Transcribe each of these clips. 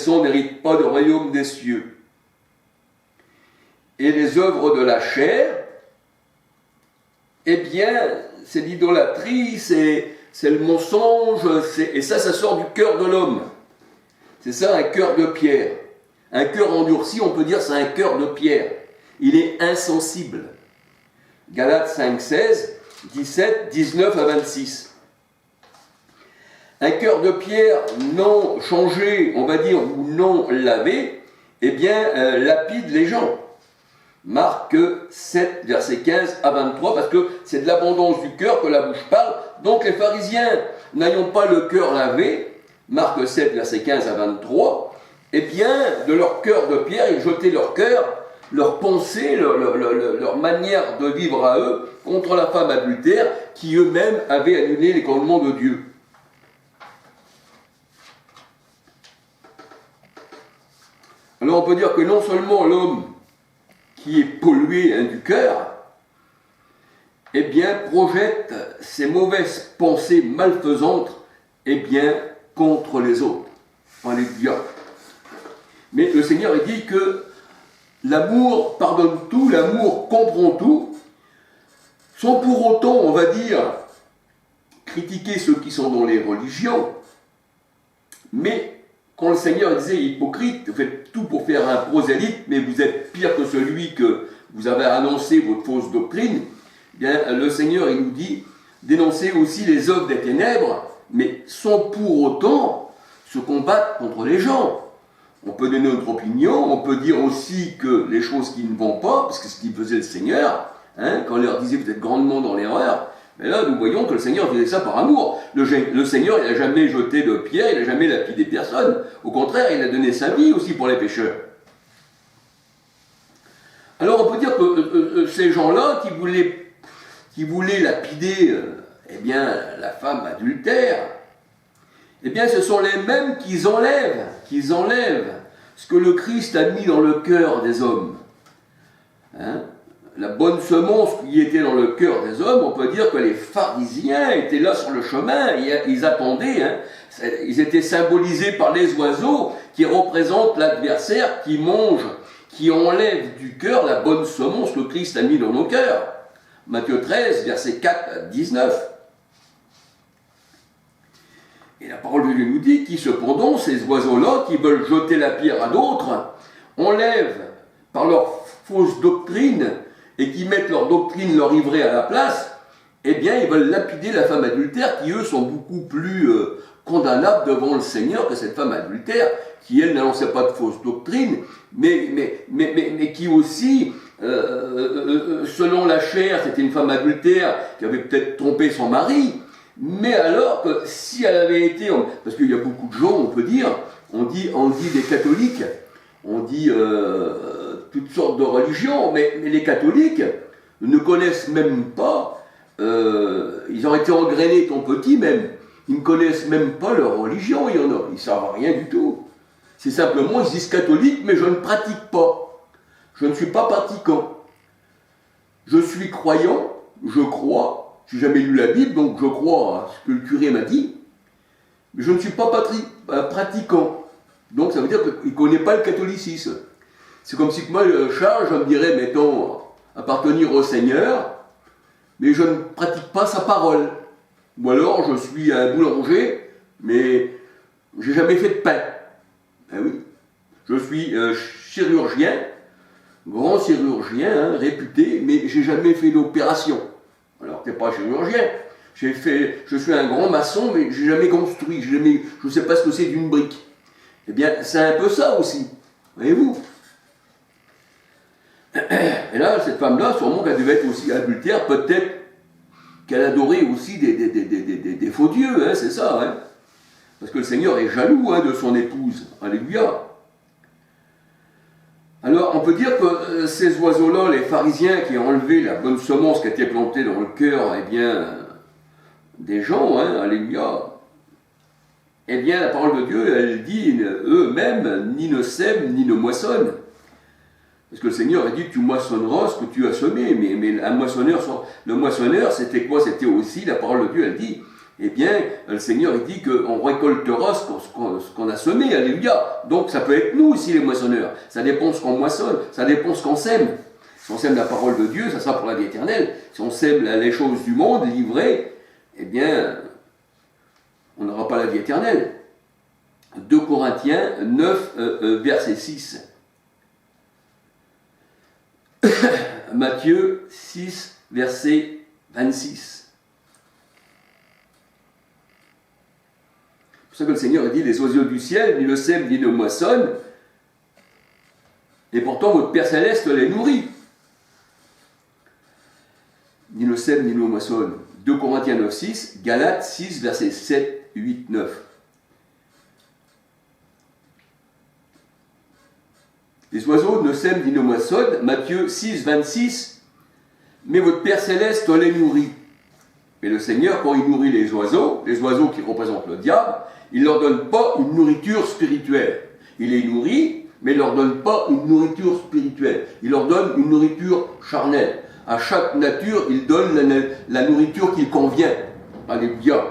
méchant n'hérite pas du royaume des cieux. Et les œuvres de la chair, eh bien, c'est l'idolâtrie, c'est le mensonge, et ça sort du cœur de l'homme. C'est ça, un cœur de pierre. Un cœur endurci, on peut dire c'est un cœur de pierre. Il est insensible. Galates 5, 16, 17, 19 à 26. Un cœur de pierre non changé, on va dire, ou non lavé, eh bien, lapide les gens. Marc 7, verset 15 à 23, parce que c'est de l'abondance du cœur que la bouche parle. Donc les pharisiens, n'ayant pas le cœur lavé, Marc 7, verset 15 à 23, eh bien, de leur cœur de pierre, ils jetaient leur cœur, leur pensée, leur manière de vivre à eux, contre la femme adultère, qui eux-mêmes avaient annulé les commandements de Dieu. Alors on peut dire que non seulement l'homme qui est pollué du cœur, eh bien, projette ses mauvaises pensées malfaisantes, eh bien, contre les autres. Alléluia. Mais le Seigneur il dit que l'amour pardonne tout, l'amour comprend tout, sans pour autant, on va dire, critiquer ceux qui sont dans les religions, mais quand le Seigneur disait hypocrite, vous faites tout pour faire un prosélyte, mais vous êtes pire que celui que vous avez annoncé votre fausse doctrine, eh bien, le Seigneur il nous dit dénoncer aussi les œuvres des ténèbres, mais sans pour autant se combattre contre les gens. On peut donner notre opinion, on peut dire aussi que les choses qui ne vont pas, parce que c'est ce qu'il faisait le Seigneur, quand il leur disait vous êtes grandement dans l'erreur, mais là nous voyons que le Seigneur faisait ça par amour. Le Seigneur il n'a jamais jeté de pierre, il n'a jamais lapidé personne. Au contraire, il a donné sa vie aussi pour les pécheurs. Alors on peut dire que ces gens-là qui voulaient lapider eh bien, la femme adultère, eh bien ce sont les mêmes qui enlèvent ce que le Christ a mis dans le cœur des hommes. La bonne semence qui était dans le cœur des hommes, on peut dire que les pharisiens étaient là sur le chemin, ils attendaient, ils étaient symbolisés par les oiseaux qui représentent l'adversaire qui mange, qui enlève du cœur la bonne semence que Christ a mis dans nos cœurs. Matthieu 13, versets 4 à 19. Et la parole de Dieu nous dit qui cependant, ces oiseaux-là, qui veulent jeter la pierre à d'autres, enlèvent par leur fausse doctrine, et qui mettent leur doctrine, leur ivraie à la place, eh bien, ils veulent lapider la femme adultère, qui eux sont beaucoup plus condamnables devant le Seigneur que cette femme adultère, qui elle n'annonçait pas de fausse doctrine, mais qui aussi, selon la chair, c'était une femme adultère qui avait peut-être trompé son mari, mais alors que si elle avait été, parce qu'il y a beaucoup de gens, on peut dire, on dit des catholiques, on dit toutes sortes de religions, mais les catholiques ne connaissent même pas, ils ont été engrainés étant petits même, ils ne connaissent même pas leur religion, il y en a, ils ne savent rien du tout. C'est simplement, ils disent catholique, mais je ne pratique pas. Je ne suis pas pratiquant. Je suis croyant, je crois, je n'ai jamais lu la Bible, donc je crois à ce que le curé m'a dit, mais je ne suis pas pratiquant. Donc ça veut dire qu'il ne connaît pas le catholicisme. C'est comme si moi, Charles, je me dirais, mettons, appartenir au Seigneur, mais je ne pratique pas sa parole. Ou alors, je suis un boulanger, mais je n'ai jamais fait de pain. Ben oui. Je suis chirurgien, grand chirurgien, réputé, mais je n'ai jamais fait d'opération. Alors, tu n'es pas chirurgien. Je suis un grand maçon, mais je n'ai jamais construit. Je ne sais pas ce que c'est d'une brique. Eh bien, c'est un peu ça aussi. Voyez-vous ? Et là, cette femme-là, sûrement qu'elle devait être aussi adultère, peut-être qu'elle adorait aussi des faux dieux, c'est ça. Parce que le Seigneur est jaloux de son épouse. Alléluia. Alors, on peut dire que ces oiseaux-là, les pharisiens qui ont enlevé la bonne semence qui a été plantée dans le cœur, eh bien, des gens, alléluia, eh bien, la parole de Dieu, elle dit, eux-mêmes, ni ne sèment, ni ne moissonnent. Parce que le Seigneur a dit, tu moissonneras ce que tu as semé. Mais le moissonneur, c'était quoi? C'était aussi, la parole de Dieu, elle dit, eh bien, le Seigneur il dit qu'on récoltera ce qu'on a semé, alléluia. Donc ça peut être nous aussi les moissonneurs. Ça dépend ce qu'on moissonne, ça dépend ce qu'on sème. Si on sème la parole de Dieu, ça sera pour la vie éternelle. Si on sème les choses du monde, livrées, eh bien, on n'aura pas la vie éternelle. 2 Corinthiens 9, verset 6. Matthieu 6, verset 26. C'est pour ça que le Seigneur a dit, les oiseaux du ciel, ni le sèment, ni ne moissonnent, et pourtant votre Père Céleste les nourrit. Ni le sème, ni ne moissonne. 2 Corinthiens 9, 6, Galates 6, versets 7, 8, 9. Les oiseaux ne sèment ni ne moissonnent, Matthieu 6, 26, mais votre Père Céleste les nourrit. Mais le Seigneur, quand il nourrit les oiseaux qui représentent le diable, il ne leur donne pas une nourriture spirituelle. Il les nourrit, mais il ne leur donne pas une nourriture spirituelle. Il leur donne une nourriture charnelle. À chaque nature, il donne la nourriture qui convient. Alléluia.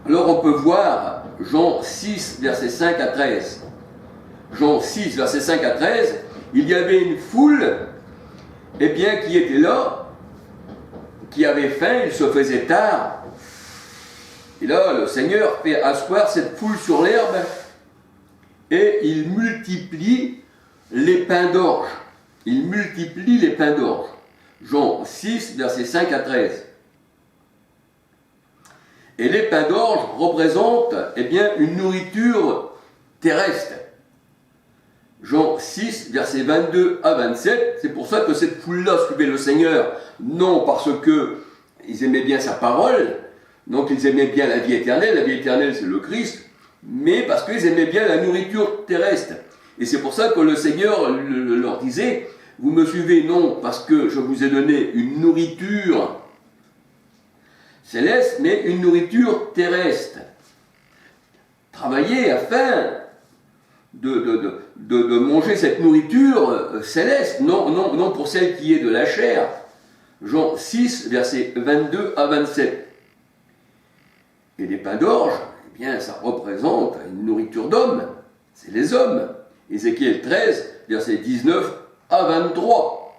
Alors on peut voir Jean 6, versets 5 à 13. Jean 6, versets 5 à 13, il y avait une foule, eh bien, qui était là, qui avait faim, il se faisait tard. Et là, le Seigneur fait asseoir cette foule sur l'herbe et il multiplie les pains d'orge. Il multiplie les pains d'orge. Jean 6, versets 5 à 13. Et les pains d'orge représentent, eh bien, une nourriture terrestre. Jean 6, versets 22 à 27, c'est pour ça que cette foule-là suivait le Seigneur, non parce qu'ils aimaient bien sa parole, non qu'ils aimaient bien la vie éternelle c'est le Christ, mais parce qu'ils aimaient bien la nourriture terrestre. Et c'est pour ça que le Seigneur leur disait, vous me suivez non parce que je vous ai donné une nourriture céleste, mais une nourriture terrestre. Travaillez afin de manger cette nourriture céleste, non pour celle qui est de la chair. Jean 6, versets 22 à 27. Et les pains d'orge, eh bien, ça représente une nourriture d'hommes, c'est les hommes. Ézéchiel 13, versets 19 à 23.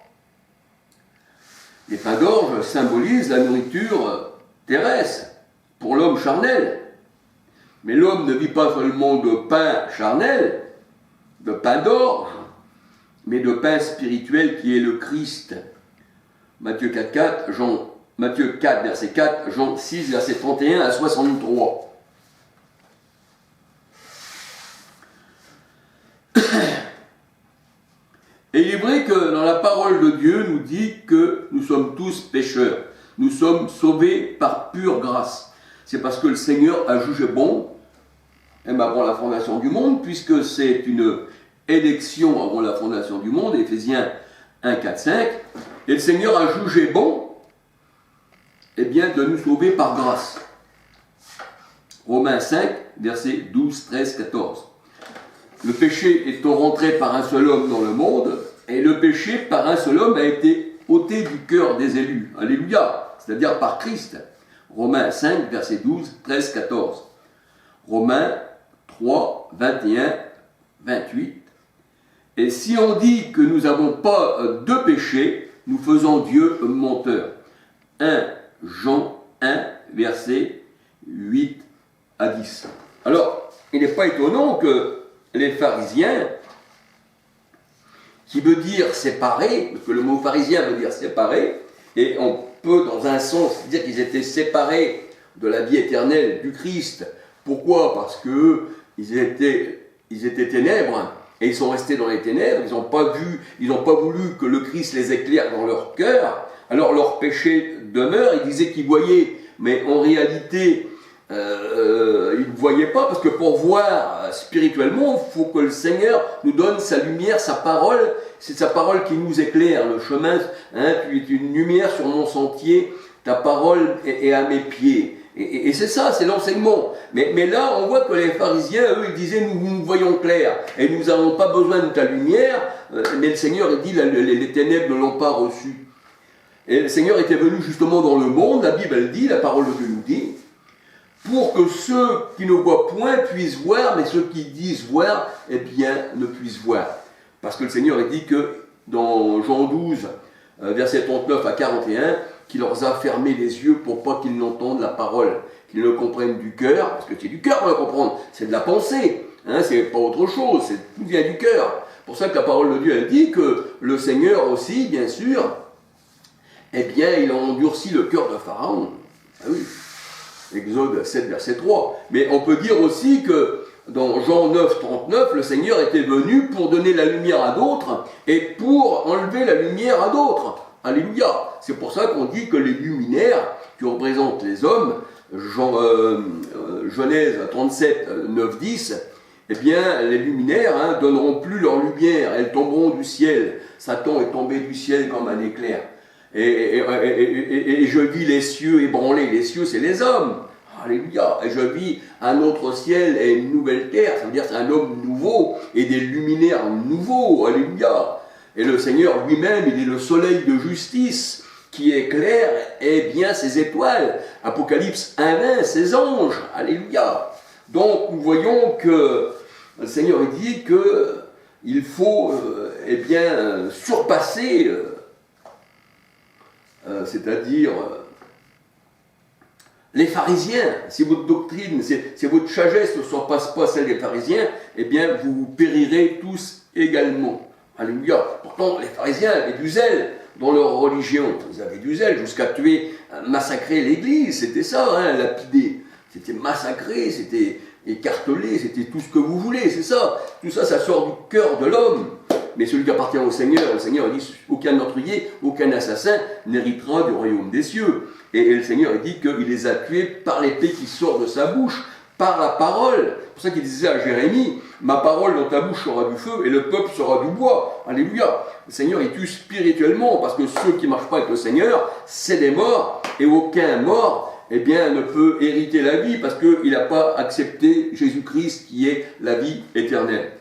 Les pains d'orge symbolisent la nourriture terrestre pour l'homme charnel. Mais l'homme ne vit pas seulement de pain charnel, de pain d'orge, mais de pain spirituel qui est le Christ. Matthieu 4, verset 4, Jean 6, verset 31 à 63. Et il est vrai que dans la parole de Dieu nous dit que nous sommes tous pécheurs. Nous sommes sauvés par pure grâce. C'est parce que le Seigneur a jugé bon, même avant la fondation du monde, puisque c'est une élection avant la fondation du monde, Éphésiens 1, 4, 5, et le Seigneur a jugé bon, eh bien, de nous sauver par grâce. Romains 5, versets 12, 13, 14. Le péché étant rentré par un seul homme dans le monde, et le péché par un seul homme a été ôté du cœur des élus. Alléluia, c'est-à-dire par Christ. Romains 5, versets 12, 13, 14. Romains 3, 21, 28. Et si on dit que nous n'avons pas de péché, nous faisons Dieu menteur. 1 Jean 1, versets 8 à 10. Alors, il n'est pas étonnant que les pharisiens, qui veut dire séparés, parce que le mot pharisien veut dire séparé, et on peut dans un sens dire qu'ils étaient séparés de la vie éternelle du Christ. Pourquoi ? Parce qu'ils étaient ténèbres, et ils sont restés dans les ténèbres, ils n'ont pas voulu que le Christ les éclaire dans leur cœur, alors leur péché demeure, ils disaient qu'ils voyaient, mais en réalité, ils ne voyaient pas, parce que pour voir spirituellement, il faut que le Seigneur nous donne sa lumière, sa parole, c'est sa parole qui nous éclaire, le chemin, tu es une lumière sur mon sentier, ta parole est à mes pieds. Et c'est ça, c'est l'enseignement. Mais là, on voit que les pharisiens, eux, ils disaient, nous voyons clair, et nous n'avons pas besoin de ta lumière, mais le Seigneur, il dit, les ténèbres ne l'ont pas reçu. Et le Seigneur était venu justement dans le monde, la Bible elle dit, la parole de Dieu nous dit, pour que ceux qui ne voient point puissent voir, mais ceux qui disent voir, eh bien, ne puissent voir. Parce que le Seigneur a dit que dans Jean 12, versets 39 à 41, qu'il leur a fermé les yeux pour pas qu'ils n'entendent la parole, qu'ils ne comprennent du cœur, parce que c'est du cœur qu'on va comprendre, c'est de la pensée, hein, c'est pas autre chose, tout vient du cœur. C'est pour ça que la parole de Dieu elle dit que le Seigneur aussi, bien sûr, eh bien, il a endurci le cœur de Pharaon. Ah oui, Exode 7, verset 3. Mais on peut dire aussi que dans Jean 9, 39, le Seigneur était venu pour donner la lumière à d'autres et pour enlever la lumière à d'autres. Alléluia. C'est pour ça qu'on dit que les luminaires, qui représentent les hommes, Genèse 37, 9, 10, eh bien, les luminaires donneront plus leur lumière, elles tomberont du ciel. Satan est tombé du ciel comme un éclair. Et je vis les cieux ébranlés. Les cieux, c'est les hommes. Alléluia. Et je vis un autre ciel et une nouvelle terre. Ça veut dire que c'est un homme nouveau et des luminaires nouveaux. Alléluia. Et le Seigneur lui-même, il est le soleil de justice qui éclaire, et bien ses étoiles. Apocalypse 1:20, ses anges. Alléluia. Donc nous voyons que le Seigneur dit qu'il faut surpasser, c'est-à-dire les pharisiens. Si votre doctrine, si votre sagesse ne surpasse pas celle des pharisiens, eh bien vous périrez tous également. Alléluia. Pourtant, les pharisiens avaient du zèle dans leur religion. Ils avaient du zèle jusqu'à tuer, massacrer l'église. C'était ça, lapider. C'était massacrer, c'était écarteler, c'était tout ce que vous voulez, c'est ça. Tout ça, ça sort du cœur de l'homme. Mais celui qui appartient au Seigneur, le Seigneur dit aucun meurtrier, aucun assassin n'héritera du royaume des cieux. Et le Seigneur dit qu'il les a tués par l'épée qui sort de sa bouche, par la parole. C'est pour ça qu'il disait à Jérémie, ma parole dans ta bouche sera du feu et le peuple sera du bois. Alléluia. Le Seigneur il tue spirituellement parce que ceux qui ne marchent pas avec le Seigneur, c'est des morts et aucun mort ne peut hériter la vie parce qu'il n'a pas accepté Jésus-Christ qui est la vie éternelle.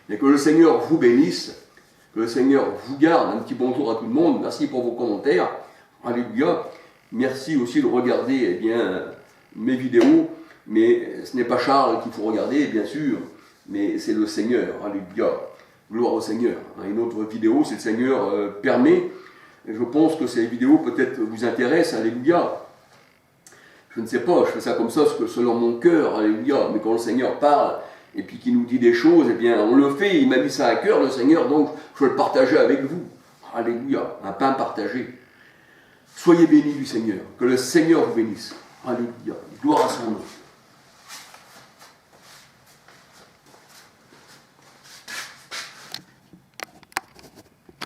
Et que le Seigneur vous bénisse, que le Seigneur vous garde. Un petit bonjour à tout le monde. Merci pour vos commentaires. Alléluia. Merci aussi de regarder mes vidéos. Mais ce n'est pas Charles qu'il faut regarder, bien sûr, mais c'est le Seigneur. Alléluia. Gloire au Seigneur. Une autre vidéo, si le Seigneur permet. Et je pense que ces vidéos peut-être vous intéressent. Alléluia. Je ne sais pas, je fais ça comme ça selon mon cœur. Alléluia. Mais quand le Seigneur parle et puis qu'il nous dit des choses, on le fait. Il m'a mis ça à cœur, le Seigneur, donc je veux le partager avec vous. Alléluia. Un pain partagé. Soyez bénis du Seigneur. Que le Seigneur vous bénisse. Alléluia. Gloire à son nom.